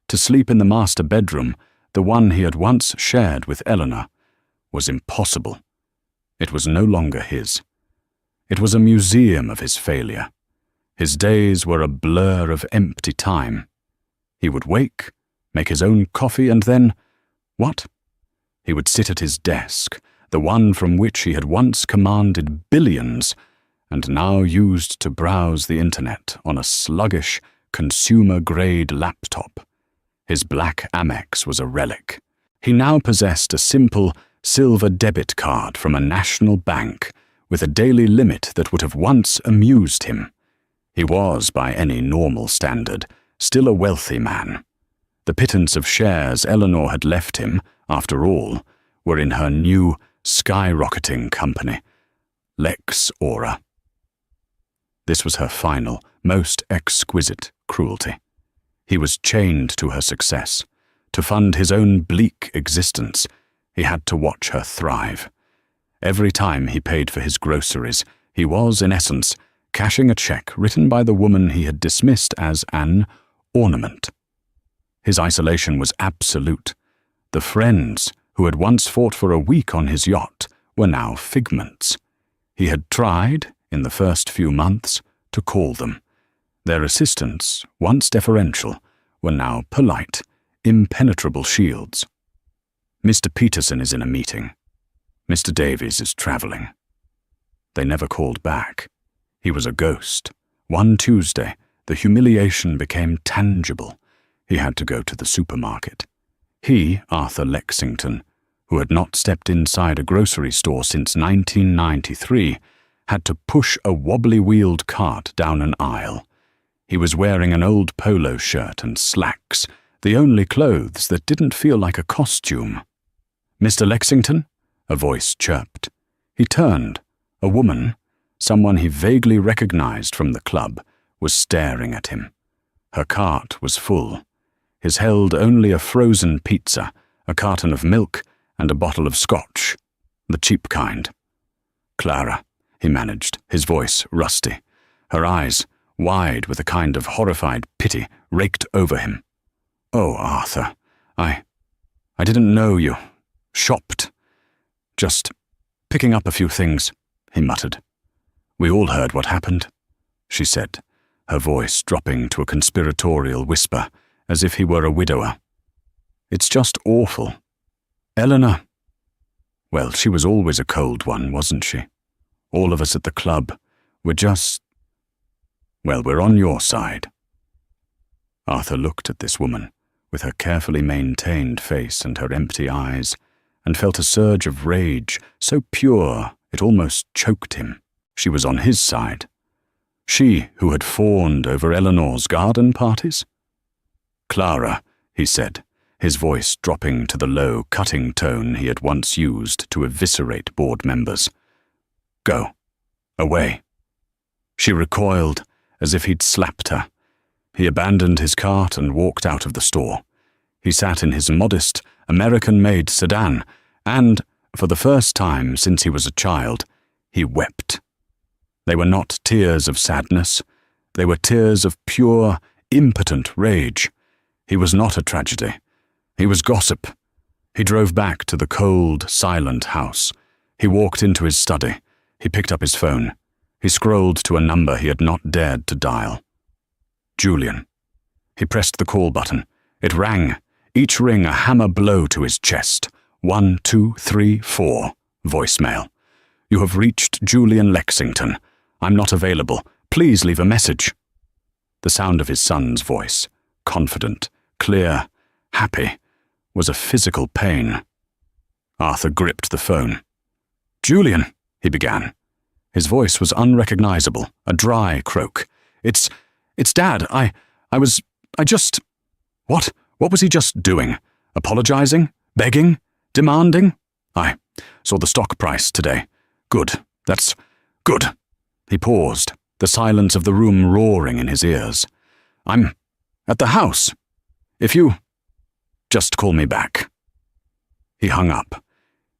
To sleep in the master bedroom, the one he had once shared with Eleanor, was impossible. It was no longer his. It was a museum of his failure. His days were a blur of empty time. He would wake, make his own coffee, and then, what? He would sit at his desk, the one from which he had once commanded billions, and now used to browse the internet on a sluggish, consumer-grade laptop. His black Amex was a relic. He now possessed a simple, silver debit card from a national bank, with a daily limit that would have once amused him. He was, by any normal standard, still a wealthy man. The pittance of shares Eleanor had left him, after all, were in her new, skyrocketing company, Lex Aura. This was her final, most exquisite cruelty. He was chained to her success. To fund his own bleak existence, he had to watch her thrive. Every time he paid for his groceries, he was, in essence, cashing a check written by the woman he had dismissed as an ornament. His isolation was absolute. The friends who had once fought for a week on his yacht were now figments. He had tried, in the first few months, to call them. Their assistants, once deferential, were now polite, impenetrable shields. Mr. Peterson is in a meeting. Mr. Davies is traveling. They never called back. He was a ghost. One Tuesday, the humiliation became tangible. He had to go to the supermarket. He, Arthur Lexington, who had not stepped inside a grocery store since 1993, had to push a wobbly-wheeled cart down an aisle. He was wearing an old polo shirt and slacks, the only clothes that didn't feel like a costume. "Mr. Lexington?" a voice chirped. He turned. A woman, someone he vaguely recognized from the club, was staring at him. Her cart was full. His held only a frozen pizza, a carton of milk, and a bottle of scotch, the cheap kind. "Clara," he managed, his voice rusty. Her eyes, wide with a kind of horrified pity, raked over him. "Oh, Arthur, I didn't know you. Shopped. Just picking up a few things," he muttered. "We all heard what happened," she said, her voice dropping to a conspiratorial whisper, as if he were a widower. "It's just awful. Eleanor, well, she was always a cold one, wasn't she? All of us at the club were just... Well, we're on your side." Arthur looked at this woman, with her carefully maintained face and her empty eyes, and felt a surge of rage, so pure it almost choked him. She was on his side. She who had fawned over Eleanor's garden parties? "Clara," he said, his voice dropping to the low, cutting tone he had once used to eviscerate board members. "Go. Away." She recoiled, as if he'd slapped her. He abandoned his cart and walked out of the store. He sat in his modest, American-made sedan, and, for the first time since he was a child, he wept. They were not tears of sadness. They were tears of pure, impotent rage. He was not a tragedy. He was gossip. He drove back to the cold, silent house. He walked into his study. He picked up his phone. He scrolled to a number he had not dared to dial. Julian. He pressed the call button. It rang, each ring a hammer blow to his chest. 1, 2, 3, 4. Voicemail. "You have reached Julian Lexington. I'm not available. Please leave a message." The sound of his son's voice, confident, clear, happy, was a physical pain. Arthur gripped the phone. "Julian," he began. His voice was unrecognizable, a dry croak. It's Dad. I just... What was he just doing? Apologizing? Begging? Demanding? I saw the stock price today. Good. That's good." He paused, the silence of the room roaring in his ears. "I'm at the house. If you... just call me back." He hung up.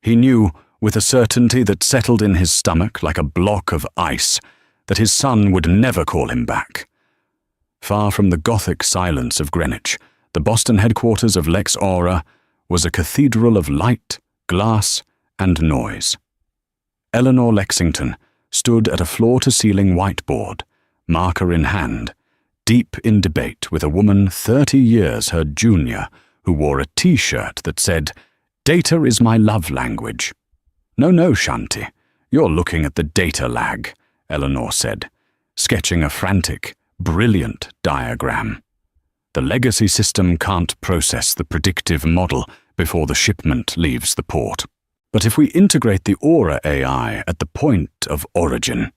He knew, with a certainty that settled in his stomach like a block of ice, that his son would never call him back. Far from the Gothic silence of Greenwich, the Boston headquarters of Lex Aura was a cathedral of light, glass, and noise. Eleanor Lexington stood at a floor-to-ceiling whiteboard, marker in hand, deep in debate with a woman 30 years her junior who wore a T-shirt that said, "Data is my love language." No, Shanti, you're looking at the data lag," Eleanor said, sketching a frantic, brilliant diagram. "The legacy system can't process the predictive model before the shipment leaves the port. But if we integrate the Aura AI at the point of origin..."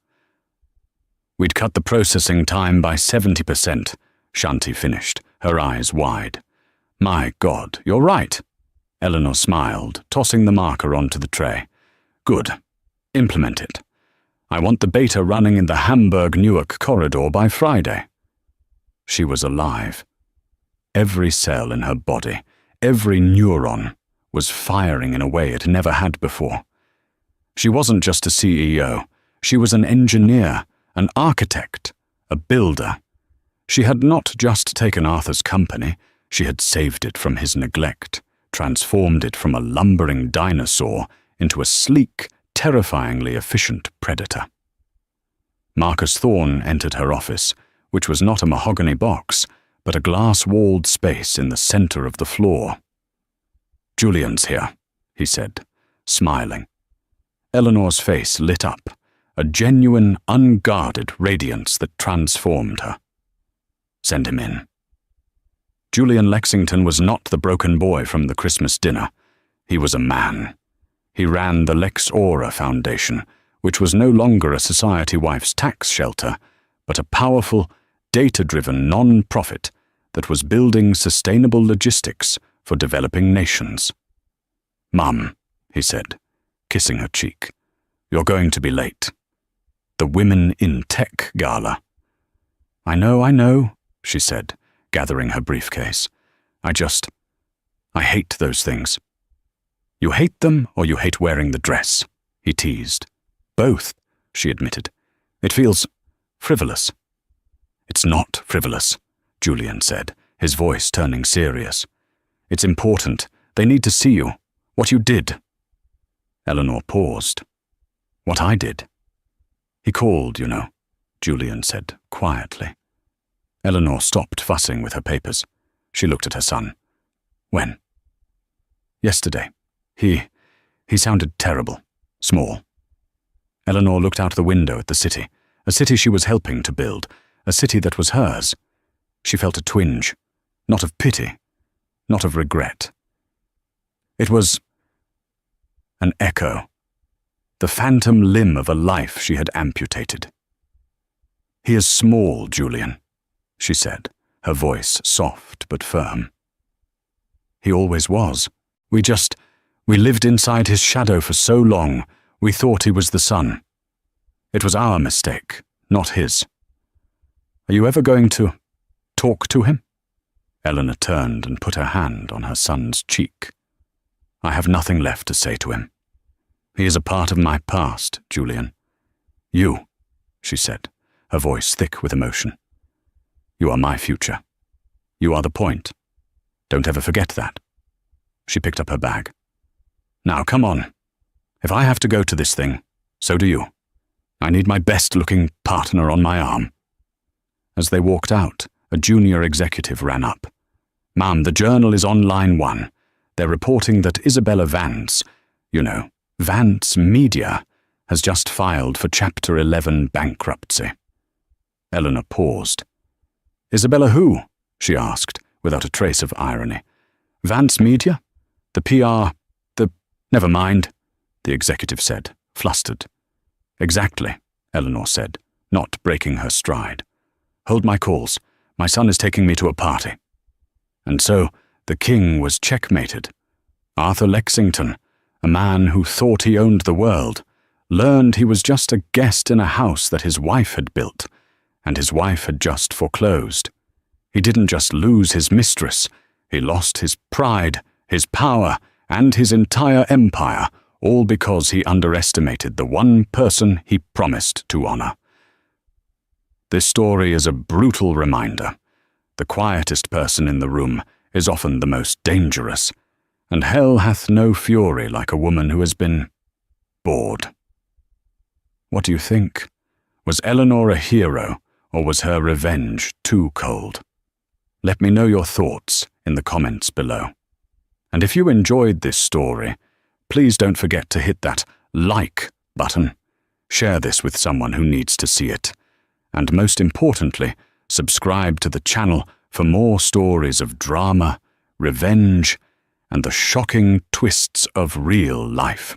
"We'd cut the processing time by 70%, Shanti finished, her eyes wide. "My God, you're right." Eleanor smiled, tossing the marker onto the tray. "Good. Implement it. I want the beta running in the Hamburg-Newark corridor by Friday." She was alive. Every cell in her body, every neuron, was firing in a way it never had before. She wasn't just a CEO. She was an engineer, an architect, a builder. She had not just taken Arthur's company, she had saved it from his neglect, transformed it from a lumbering dinosaur into a sleek, terrifyingly efficient predator. Marcus Thorne entered her office, which was not a mahogany box, but a glass-walled space in the center of the floor. "Julian's here," he said, smiling. Eleanor's face lit up, a genuine, unguarded radiance that transformed her. "Send him in." Julian Lexington was not the broken boy from the Christmas dinner. He was a man. He ran the Lex Aura Foundation, which was no longer a society wife's tax shelter, but a powerful, data-driven non-profit that was building sustainable logistics for developing nations. "Mum," he said, kissing her cheek, "you're going to be late. The Women in Tech Gala." I know, she said, gathering her briefcase. I hate those things." "You hate them or you hate wearing the dress?" he teased. "Both," she admitted. "It feels frivolous." "It's not frivolous," Julian said, his voice turning serious. It's important. They need to see you. What you did." Eleanor paused. "What I did?" "He called, you know," Julian said quietly. Eleanor stopped fussing with her papers. She looked at her son. "When?" "Yesterday. He sounded terrible. Small." Eleanor looked out the window at the city, a city she was helping to build, a city that was hers. She felt a twinge, not of pity, not of regret. It was an echo, the phantom limb of a life she had amputated. "He is small, Julian," she said, her voice soft but firm. "He always was. We lived inside his shadow for so long, we thought he was the sun. It was our mistake, not his. Are you ever going to talk to him?" Eleanor turned and put her hand on her son's cheek. "I have nothing left to say to him. He is a part of my past, Julian. You," she said, her voice thick with emotion. "You are my future. You are the point. Don't ever forget that." She picked up her bag. "Now, come on. If I have to go to this thing, so do you. I need my best-looking partner on my arm." As they walked out, a junior executive ran up. "Ma'am, the Journal is on line 1. They're reporting that Isabella Vance, Vance Media, has just filed for Chapter 11 bankruptcy." Eleanor paused. "Isabella who?" she asked, without a trace of irony. "Vance Media? The PR? Never mind," the executive said, flustered. "Exactly," Eleanor said, not breaking her stride. "Hold my calls. My son is taking me to a party." And so the king was checkmated. Arthur Lexington, a man who thought he owned the world, learned he was just a guest in a house that his wife had built, and his wife had just foreclosed. He didn't just lose his mistress, he lost his pride, his power, and his entire empire, all because he underestimated the one person he promised to honor. This story is a brutal reminder. The quietest person in the room is often the most dangerous, and hell hath no fury like a woman who has been bored. What do you think? Was Eleanor a hero, or was her revenge too cold? Let me know your thoughts in the comments below. And if you enjoyed this story, please don't forget to hit that like button. Share this with someone who needs to see it. And most importantly, subscribe to the channel for more stories of drama, revenge, and the shocking twists of real life.